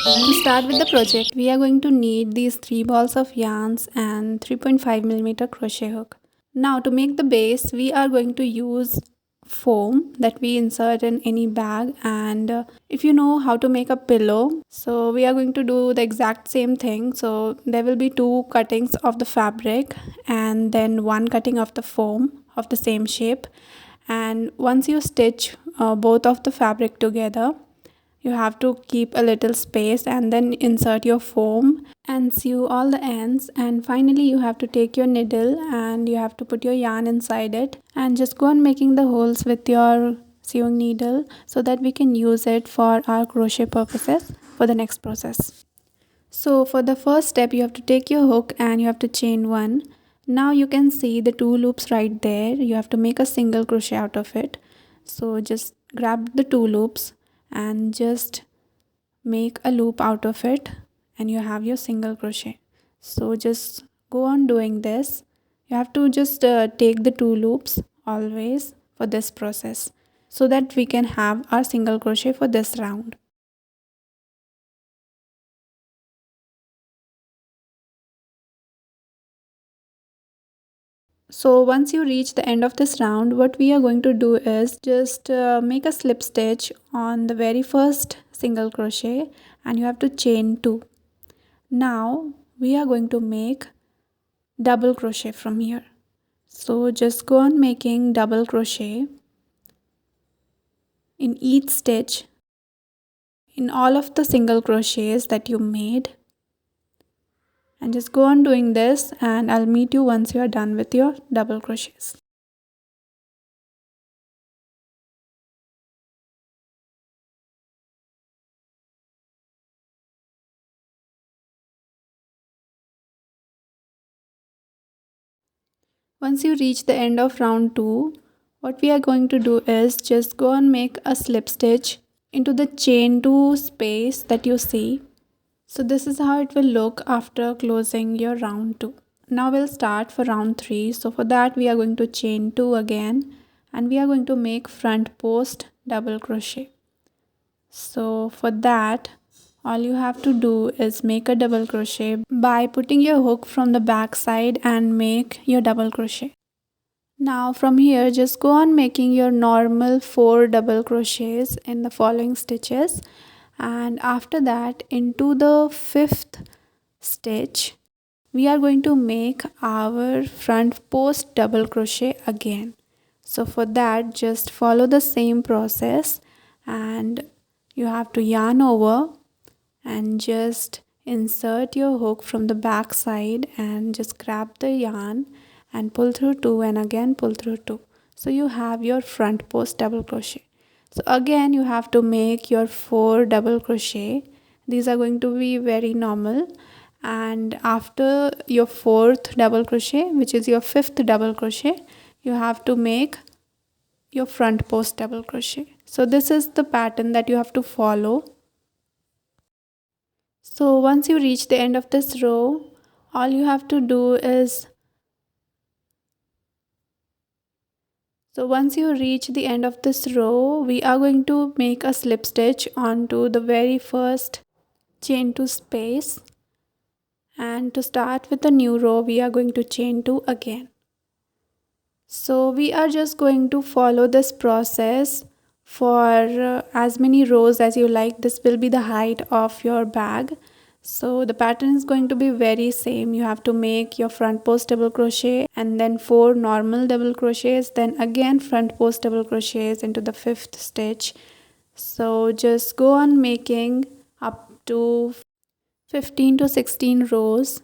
To start with the project, we are going to need these 3 balls of yarns and 3.5 millimeter crochet hook. Now to make the base, we are going to use foam that we insert in any bag, and if you know how to make a pillow, so we are going to do the exact same thing. So there will be 2 cuttings of the fabric and then 1 cutting of the foam of the same shape, and once you stitch both of the fabric together, you have to keep a little space and then insert your foam and sew all the ends, and finally you have to take your needle and you have to put your yarn inside it and just go on making the holes with your sewing needle so that we can use it for our crochet purposes for the next process. So for the first step, you have to take your hook and you have to chain 1. Now you can see the 2 loops right there. You have to make a single crochet out of it. So just grab the 2 loops and just make a loop out of it, and you have your single crochet. So just go on doing this. You have to just take the 2 loops always for this process so that we can have our single crochet for this round. So once you reach the end of this round, what we are going to do is just make a slip stitch on the very first single crochet, and you have to chain 2. Now we are going to make double crochet from here. So just go on making double crochet in each stitch in all of the single crochets that you made, and just go on doing this, and I'll meet you once you are done with your double crochets. Once you reach the end of round 2, what we are going to do is just go and make a slip stitch into the chain 2 space that you see. So this is how it will look after closing your round 2. Now we'll start for round 3. So for that we are going to chain 2 again, and we are going to make front post double crochet. So for that, all you have to do is make a double crochet by putting your hook from the back side and make your double crochet. Now from here, just go on making your normal 4 double crochets in the following stitches, and after that into the 5th stitch we are going to make our front post double crochet again. So for that, just follow the same process, and you have to yarn over and just insert your hook from the back side and just grab the yarn and pull through 2 and again pull through 2. So you have your front post double crochet. So again you have to make your 4 double crochet. These are going to be very normal, and after your 4th double crochet, which is your 5th double crochet, you have to make your front post double crochet. So this is the pattern that you have to follow. So once you reach the end of this row, all you have to do is once you reach the end of this row, we are going to make a slip stitch onto the very first chain 2 space, and to start with a new row we are going to chain 2 again. So we are just going to follow this process for as many rows as you like. This will be the height of your bag. So the pattern is going to be very same. You have to make your front post double crochet and then 4 normal double crochets, then again front post double crochets into the 5th stitch. So just go on making up to 15 to 16 rows.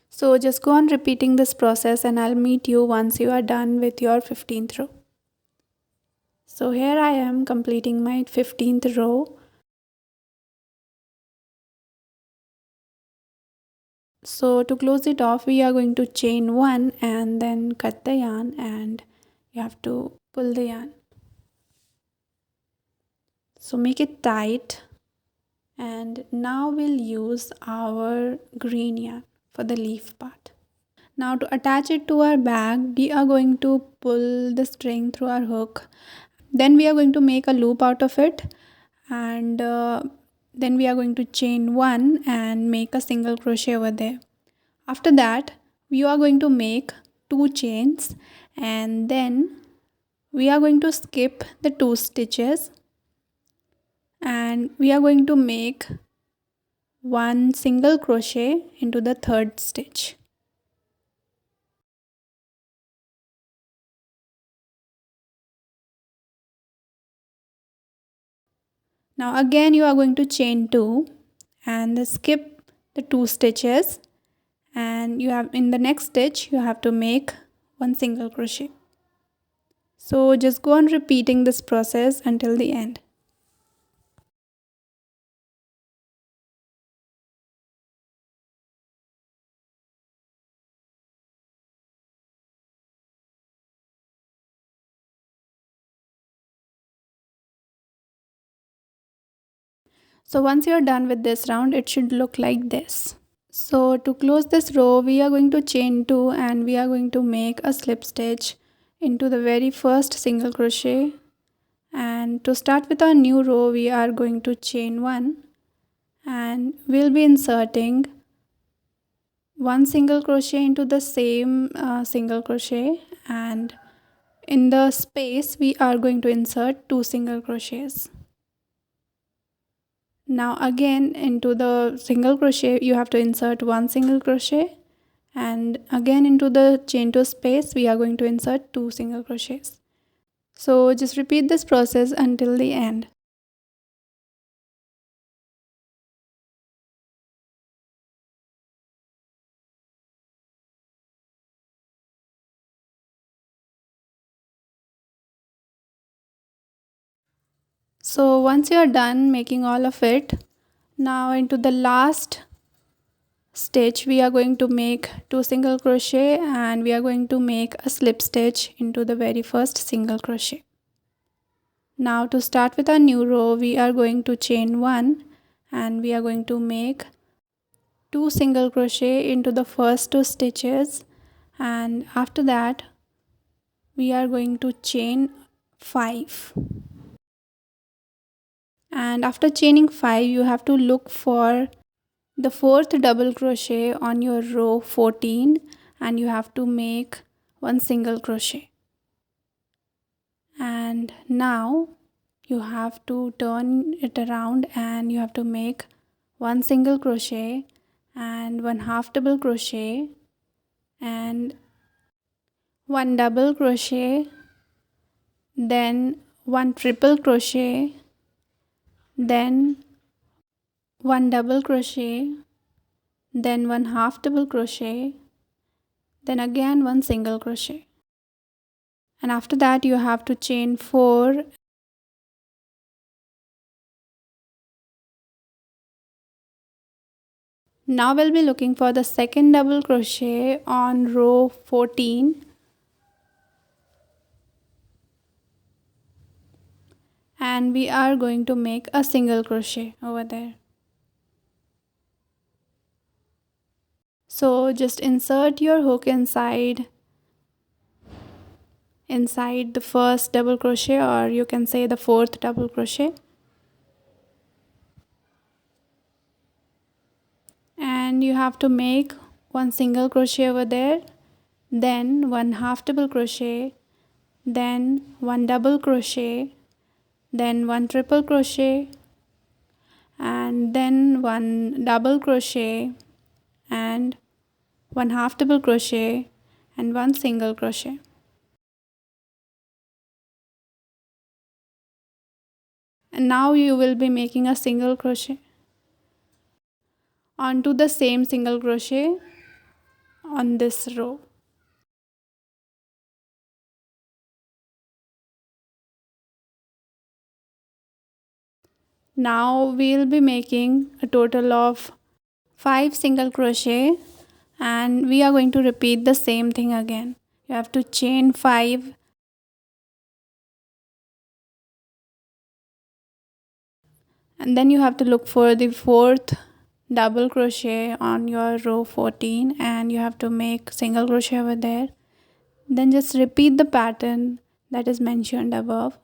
So just go on repeating this process, and I'll meet you once you are done with your 15th row. So here I am completing my 15th row. So to close it off, we are going to chain 1 and then cut the yarn, and you have to pull the yarn. So make it tight, and now we'll use our green yarn for the leaf part. Now to attach it to our bag, we are going to pull the string through our hook. Then we are going to make a loop out of it, and then we are going to chain one and make a single crochet over there. After that, we are going to make 2 chains, and then we are going to skip the 2 stitches, and we are going to make 1 single crochet into the 3rd stitch. Now again you are going to chain 2 and skip the 2 stitches, and you have in the next stitch you have to make 1 single crochet. So just go on repeating this process until the end. So once you are done with this round, it should look like this. So to close this row, we are going to chain 2 and we are going to make a slip stitch into the very first single crochet. And to start with our new row, we are going to chain 1 and we'll be inserting 1 single crochet into the same single crochet, and in the space we are going to insert 2 single crochets. Now again into the single crochet you have to insert 1 single crochet, and again into the chain 2 space we are going to insert 2 single crochets. So just repeat this process until the end. So once you are done making all of it, now into the last stitch we are going to make 2 single crochet and we are going to make a slip stitch into the very first single crochet. Now to start with our new row, we are going to chain 1 and we are going to make 2 single crochet into the first 2 stitches, and after that we are going to chain 5, and after chaining 5 you have to look for the 4th double crochet on your row 14 and you have to make 1 single crochet. And now you have to turn it around and you have to make 1 single crochet and 1 half double crochet and 1 double crochet, then 1 triple crochet, then 1 double crochet, then 1 half double crochet, then again 1 single crochet, and after that you have to chain 4. Now we'll be looking for the second double crochet on row 14, and we are going to make a single crochet over there. So just insert your hook inside the first double crochet, or you can say the 4th double crochet, and you have to make 1 single crochet over there, then 1 half double crochet, then 1 double crochet, then 1 triple crochet, and then 1 double crochet and 1 half double crochet and 1 single crochet. And now you will be making a single crochet onto the same single crochet on this row. Now we'll be making a total of 5 single crochet, and we are going to repeat the same thing again. You have to chain 5 And then you have to look for the fourth double crochet on your row 14 and you have to make single crochet over there. Then just repeat the pattern that is mentioned above.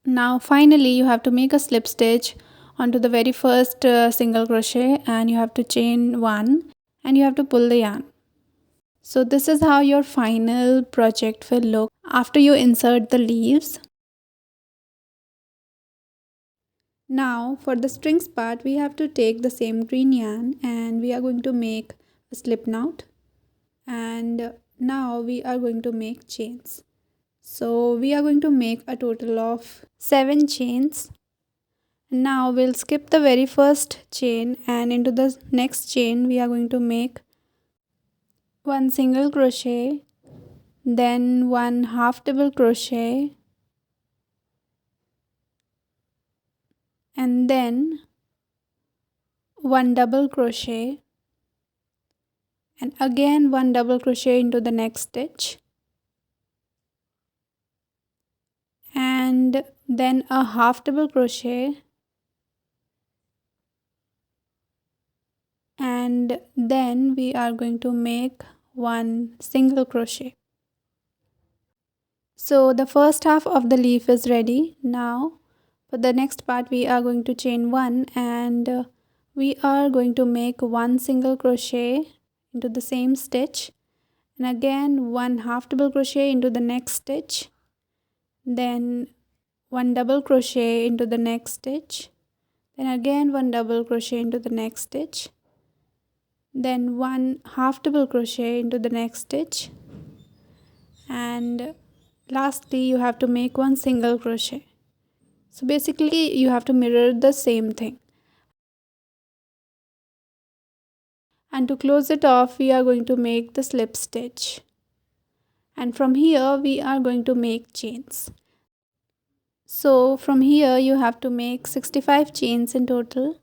Now finally you have to make a slip stitch onto the very first single crochet, and you have to chain one and you have to pull the yarn. So this is how your final project will look after you insert the leaves. Now for the strings part, we have to take the same green yarn and we are going to make a slip knot, and now we are going to make chains. So we are going to make a total of 7 chains. Now we'll skip the very first chain, and into the next chain we are going to make one single crochet, then one half double crochet, and then one double crochet, and again one double crochet into the next stitch, and then a half double crochet, and then we are going to make one single crochet. So the first half of the leaf is ready. Now for the next part we are going to chain one, and we are going to make one single crochet into the same stitch, and again one half double crochet into the next stitch, then one double crochet into the next stitch, then again one double crochet into the next stitch, then one half double crochet into the next stitch, and lastly you have to make one single crochet. So basically you have to mirror the same thing. And to close it off we are going to make the slip stitch, and from here we are going to make chains. So from here you have to make 65 chains in total.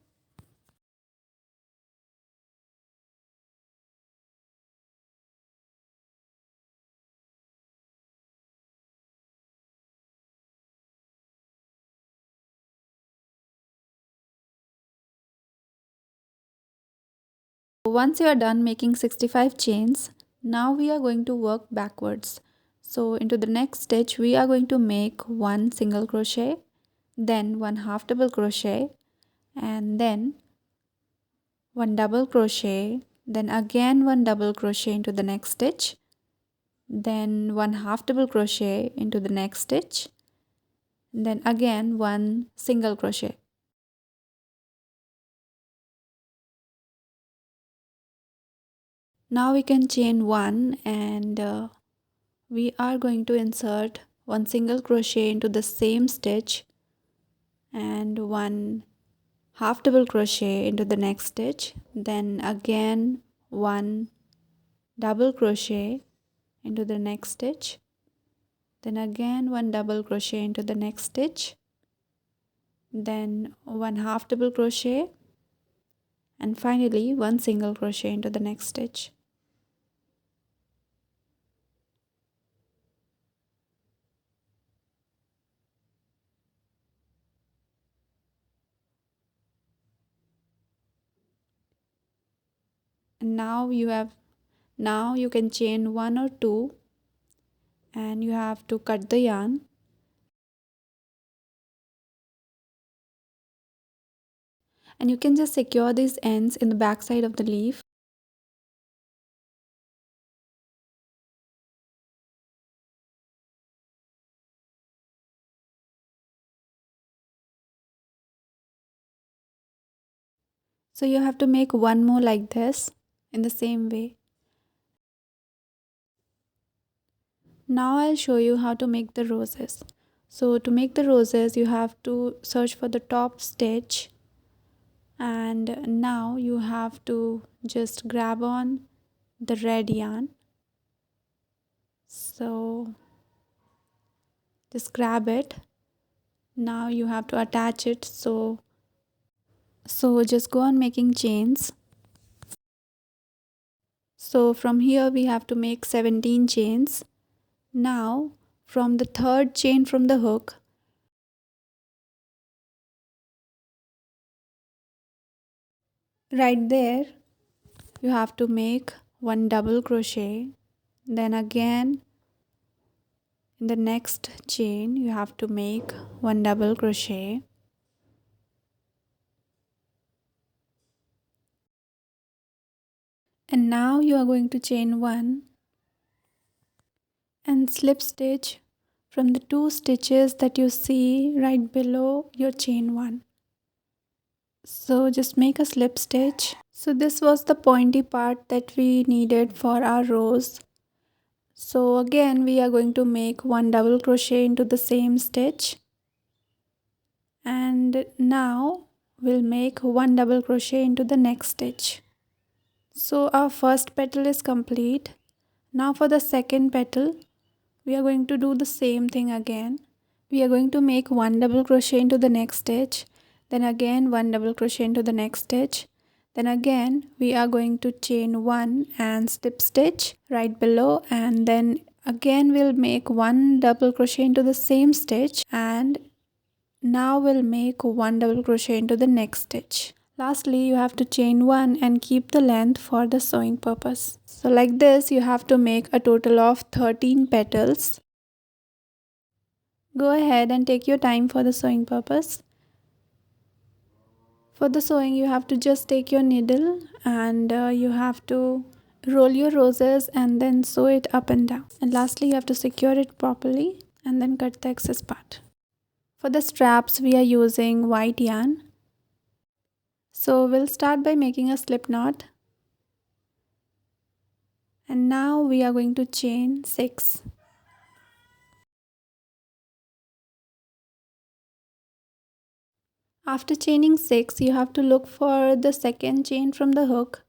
Once you are done making 65 chains, now we are going to work backwards. So into the next stitch we are going to make one single crochet, then one half double crochet, and then one double crochet, then again one double crochet into the next stitch, then one half double crochet into the next stitch, then again one single crochet. Now we can chain one, and we are going to insert one single crochet into the same stitch and one half double crochet into the next stitch, then again one double crochet into the next stitch, then again one double crochet into the next stitch, then one half double crochet, and finally one single crochet into the next stitch. And now you can chain one or two, and you have to cut the yarn, and you can just secure these ends in the back side of the leaf. So you have to make one more like this in the same way. Now I'll show you how to make the roses. So to make the roses you have to search for the top stitch, and now you have to just grab on the red yarn. So just grab it. Now you have to attach it. So just go on making chains. So from here we have to make 17 chains. Now from the third chain from the hook, right there you have to make one double crochet, then again In the next chain you have to make one double crochet, and now you are going to chain one and slip stitch from the two stitches that you see right below your chain one. So just make a slip stitch. So this was the pointy part that we needed for our rows. So again we are going to make one double crochet into the same stitch, and now we'll make one double crochet into the next stitch. So our first petal is complete. Now for the second petal we are going to do the same thing again. We are going to make one double crochet into the next stitch, then again one double crochet into the next stitch, then again we are going to chain one and slip stitch right below, and then again we'll make one double crochet into the same stitch, and now we'll make one double crochet into the next stitch. Lastly, you have to chain one and keep the length for the sewing purpose. So like this you have to make a total of 13 petals. Go ahead and take your time for the sewing purpose. For the sewing you have to just take your needle and you have to roll your roses and then sew it up and down. And lastly you have to secure it properly and then cut the excess part. For the straps we are using white yarn. So we'll start by making a slip knot. And now we are going to chain 6. After chaining 6, you have to look for the second chain from the hook,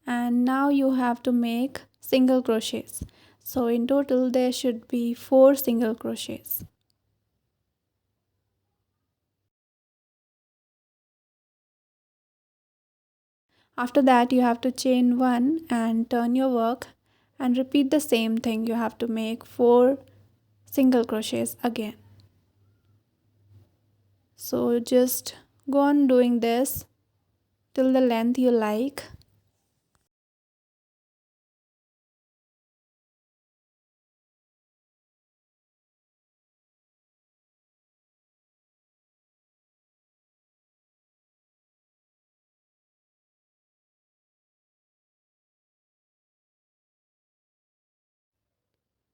and now you have to make single crochets. So in total there should be 4 single crochets. After that you have to chain 1 and turn your work and repeat the same thing. You have to make 4 single crochets again. So just go on doing this till the length you like.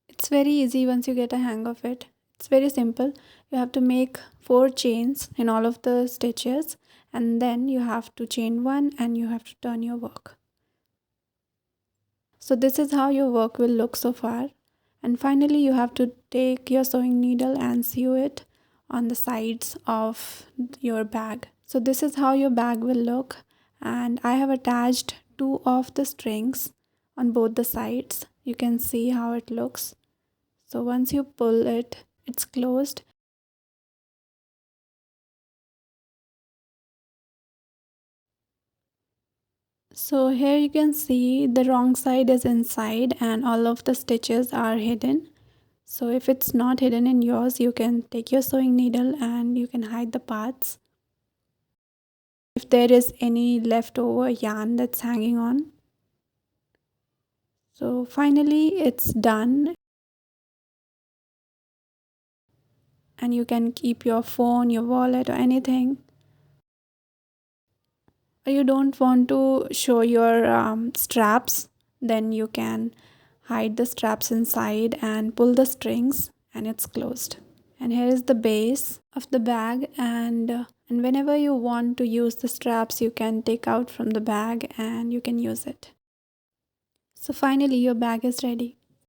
It's very easy once you get a hang of it. It's very simple. You have to make 4 chains in all of the stitches, and then you have to chain 1 and you have to turn your work. So this is how your work will look so far. And finally you have to take your sewing needle and sew it on the sides of your bag. So this is how your bag will look, and I have attached 2 of the strings on both the sides. You can see how it looks. So once you pull it, it's closed. So here you can see the wrong side is inside and all of the stitches are hidden. So if it's not hidden in yours, you can take your sewing needle and you can hide the parts. If there is any leftover yarn that's hanging on. So finally it's done. And you can keep your phone, your wallet or anything. Or you don't want to show your straps, then you can hide the straps inside and pull the strings and it's closed. And here is the base of the bag, and whenever you want to use the straps you can take out from the bag and you can use it. So finally your bag is ready.